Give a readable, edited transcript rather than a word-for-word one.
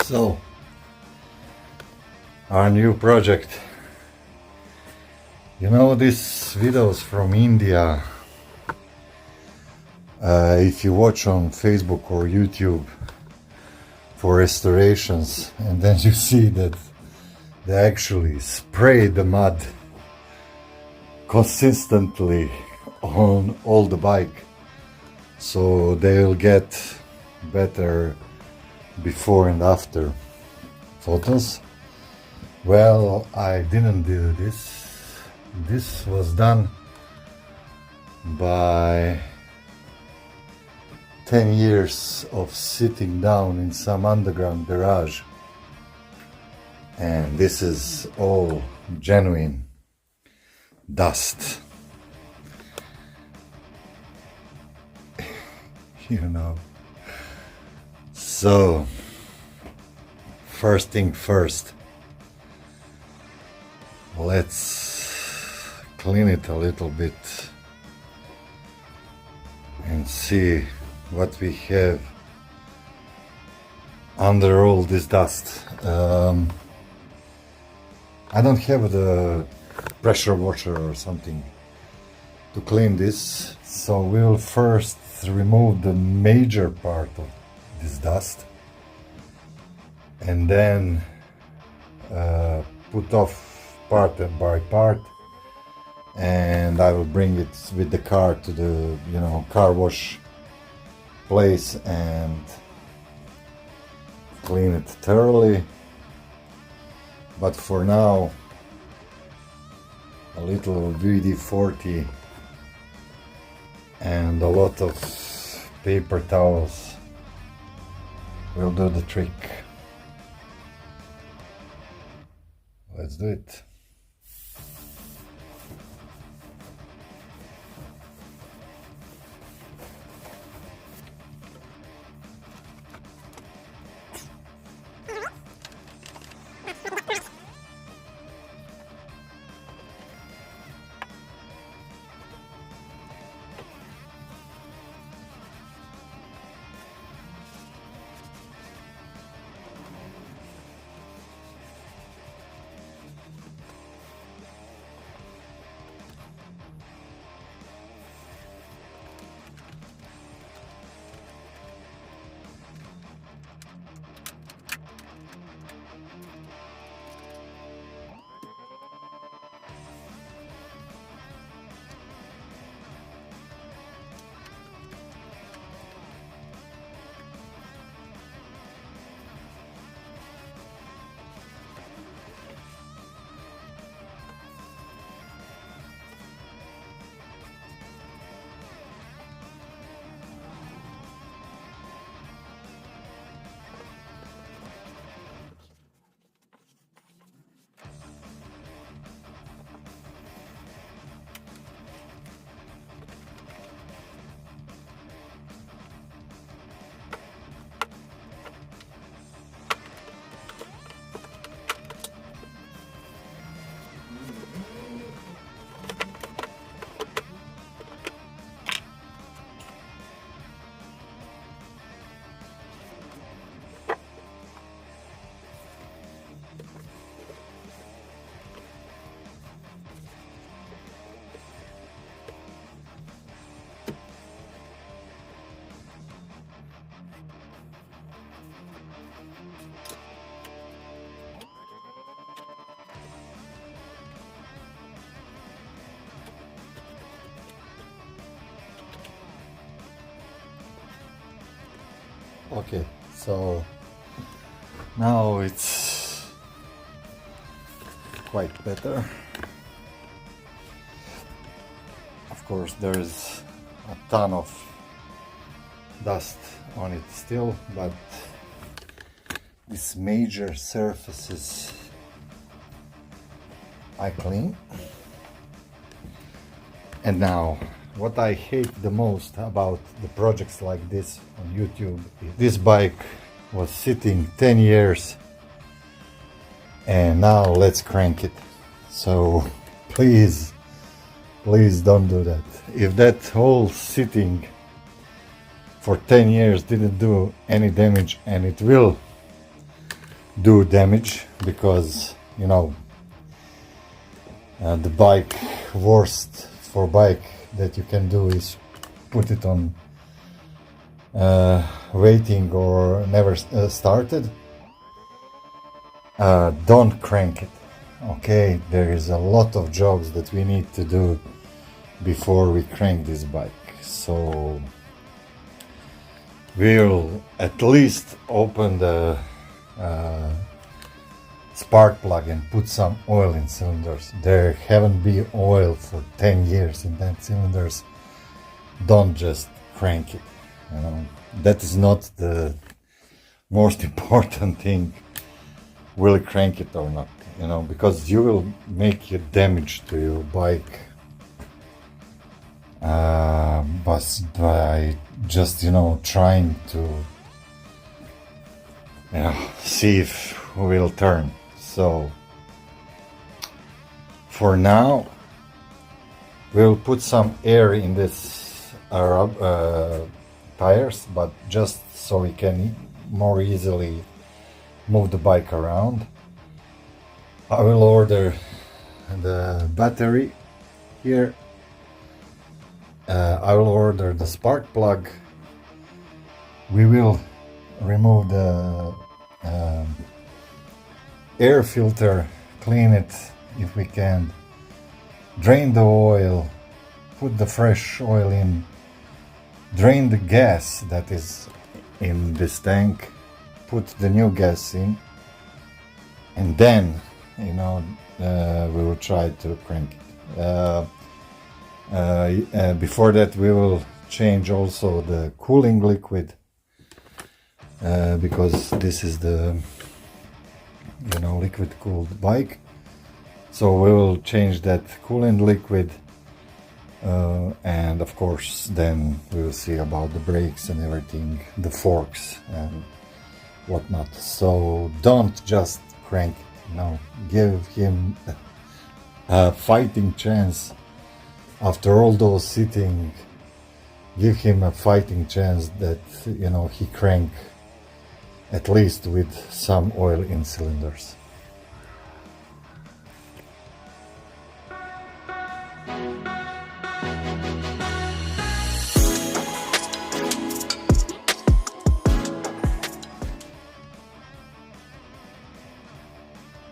So, our new project. You know, these videos from India, if you watch on Facebook or YouTube for restorations, and then you see that they actually spray the mud consistently on all the bike, so they'll get better before and after photos. Well, I didn't do this. This was done by 10 years of sitting down in some underground garage, and this is all genuine dust. You know. So, first thing first, let's clean it a little bit and see what we have under all this dust. I don't have the pressure washer or something to clean this, so we'll first remove the major part of this dust and then put off part by part, and I will bring it with the car to the car wash place and clean it thoroughly. But for now, a little WD-40 and a lot of paper towels will do the trick. Let's do it. Okay, so now it's quite better. Of course, there's a ton of dust on it still, but these major surfaces I clean. And now, what I hate the most about the projects like this on YouTube is this bike was sitting 10 years and now let's crank it. So please don't do that. If that whole sitting for 10 years didn't do any damage, and it will do damage because, you know, the bike, worst for bike that you can do is put it on waiting or never started. Don't crank it. Okay, there is a lot of jobs that we need to do before we crank this bike. So we'll at least open the spark plug and put some oil in cylinders. There haven't been oil for 10 years in that cylinders. Don't just crank it, you know. That is not the most important thing. Will you crank it or not, you know, because you will make a damage to your bike but by just, you know, trying to, you know, see if we will turn. So for now we'll put some air in this tires, but just so we can more easily move the bike around. I will order the battery here. I will order the spark plug. We will remove the air filter, clean it if we can, drain the oil, put the fresh oil in, drain the gas that is in this tank, put the new gas in, and then, you know, we will try to crank it. Before that we will change also the cooling liquid, because this is the, you know, liquid cooled bike. So we will change that coolant liquid, and of course then we will see about the brakes and everything, the forks and whatnot. So don't just crank it, you know, give him a fighting chance. After all those sitting, give him a fighting chance that, you know, he crank at least with some oil in cylinders.